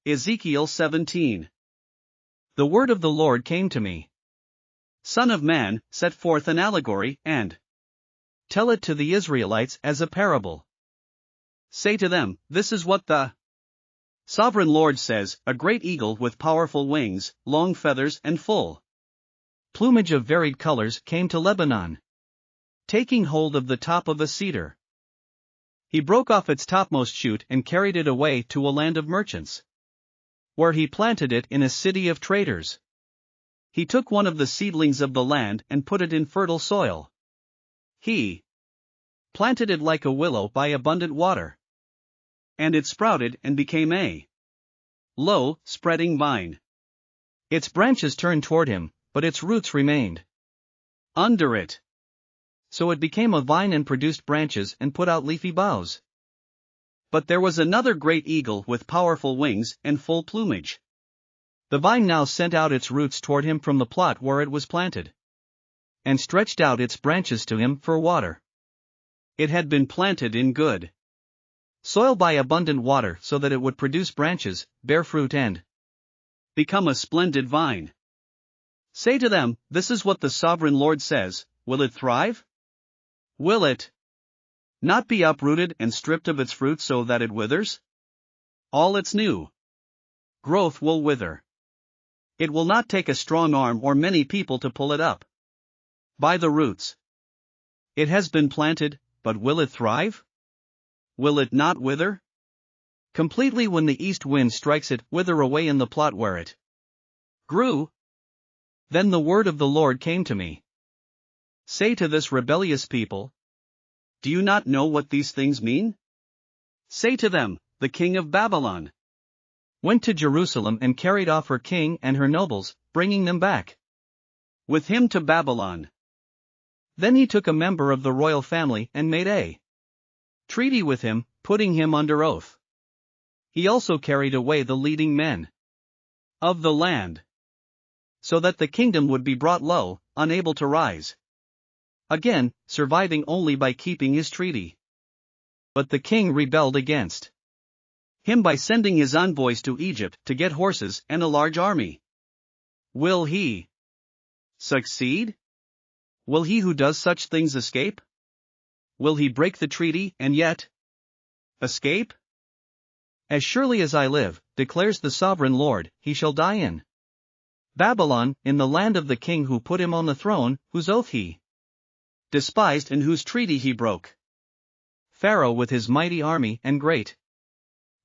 Ezekiel 17. The word of the Lord came to me. Son of man, set forth an allegory, and tell it to the Israelites as a parable. Say to them, this is what the sovereign Lord says, a great eagle with powerful wings, long feathers and full plumage of varied colors came to Lebanon, taking hold of the top of a cedar. He broke off its topmost shoot and carried it away to a land of merchants, where he planted it in a city of traders. He took one of the seedlings of the land and put it in fertile soil. He planted it like a willow by abundant water, and it sprouted and became a low, spreading vine. Its branches turned toward him, but its roots remained under it. So it became a vine and produced branches and put out leafy boughs. But there was another great eagle with powerful wings and full plumage. The vine now sent out its roots toward him from the plot where it was planted, and stretched out its branches to him for water. It had been planted in good soil by abundant water so that it would produce branches, bear fruit and become a splendid vine. Say to them, this is what the sovereign Lord says, will it thrive? Will it not be uprooted and stripped of its fruit so that it withers? All its new growth will wither. It will not take a strong arm or many people to pull it up by the roots. It has been planted, but will it thrive? Will it not wither completely when the east wind strikes it, wither away in the plot where it grew? Then the word of the Lord came to me. Say to this rebellious people, do you not know what these things mean? Say to them, the king of Babylon went to Jerusalem and carried off her king and her nobles, bringing them back with him to Babylon. Then he took a member of the royal family and made a treaty with him, putting him under oath. He also carried away the leading men of the land, so that the kingdom would be brought low, unable to rise again, surviving only by keeping his treaty. But the king rebelled against him by sending his envoys to Egypt to get horses and a large army. Will he succeed? Will he who does such things escape? Will he break the treaty and yet escape? As surely as I live, declares the sovereign Lord, he shall die in Babylon, in the land of the king who put him on the throne, whose oath he despised and whose treaty he broke. Pharaoh with his mighty army and great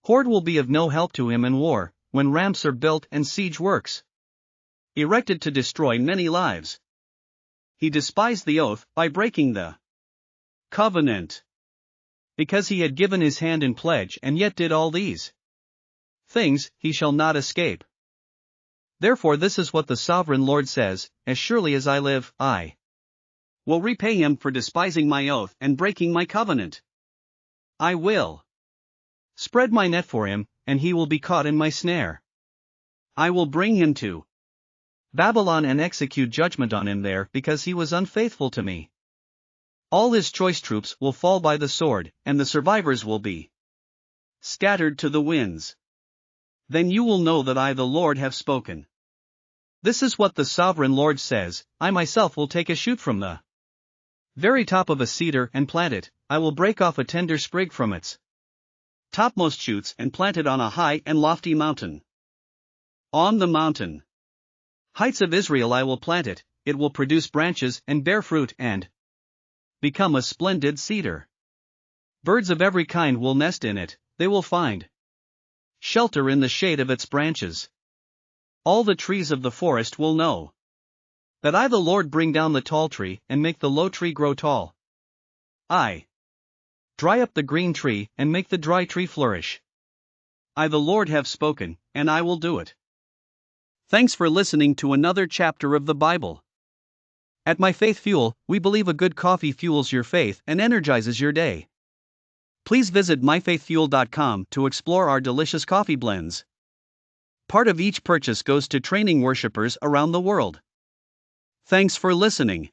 horde will be of no help to him in war, when ramps are built and siege works erected to destroy many lives. He despised the oath by breaking the covenant, because he had given his hand in pledge and yet did all these things, he shall not escape. Therefore this is what the sovereign Lord says, as surely as I live, I will repay him for despising my oath and breaking my covenant. I will spread my net for him, and he will be caught in my snare. I will bring him to Babylon and execute judgment on him there because he was unfaithful to me. All his choice troops will fall by the sword, and the survivors will be scattered to the winds. Then you will know that I the Lord have spoken. This is what the sovereign Lord says, I myself will take a shoot from the very top of a cedar and plant it, I will break off a tender sprig from its topmost shoots and plant it on a high and lofty mountain. On the mountain heights of Israel I will plant it, it will produce branches and bear fruit and become a splendid cedar. Birds of every kind will nest in it, they will find shelter in the shade of its branches. All the trees of the forest will know that I the Lord bring down the tall tree and make the low tree grow tall. I dry up the green tree and make the dry tree flourish. I the Lord have spoken, and I will do it. Thanks for listening to another chapter of the Bible. At My Faith Fuel, we believe a good coffee fuels your faith and energizes your day. Please visit myfaithfuel.com to explore our delicious coffee blends. Part of each purchase goes to training worshipers around the world. Thanks for listening.